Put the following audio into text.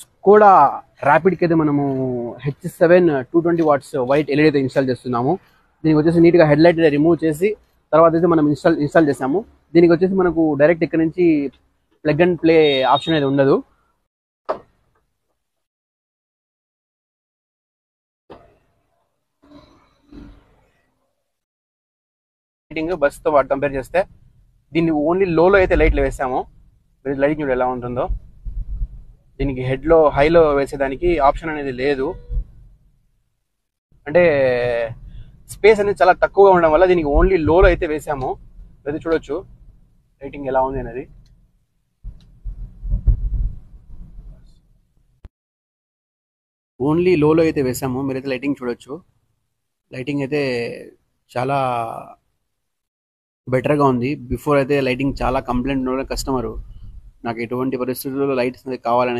Skoda ర్యాపిడ్కి అయితే మనము H7 220 watts white LED అయితే ఇన్స్టాల్ చేస్తున్నాము. దీనికి వచ్చేసి నీట్గా హెడ్ లైట్ రిమూవ్ చేసి తర్వాత అయితే మనం ఇన్స్టాల్ చేసాము. దీనికి వచ్చేసి మనకు డైరెక్ట్ ఇక్కడ నుంచి ప్లగ్ అండ్ ప్లే ఆప్షన్ అయితే ఉండదు. లైటింగ్ బస్తో వాటి కంపేర్ చేస్తే దీన్ని ఓన్లీ లోలో అయితే లైట్లు వేసాము. లైటింగ్ చూడు ఎలా ఉంటుందో. దీనికి హెడ్లో హైలో వేసేదానికి ఆప్షన్ అనేది లేదు. అంటే స్పేస్ అనేది చాలా తక్కువగా ఉండడం వల్ల దీనికి ఓన్లీ లోలో అయితే వేసాము. అయితే చూడొచ్చు లైటింగ్ ఎలా ఉంది అనేది. ఓన్లీ లోలో అయితే వేసాము. మీరైతే లైటింగ్ చూడొచ్చు. లైటింగ్ అయితే చాలా బెటర్గా ఉంది. బిఫోర్ అయితే లైటింగ్ చాలా కంప్లైంట్ ఉన్న కస్టమరు నాకు ఎటువంటి పరిస్థితుల్లో లైట్స్ కావాలని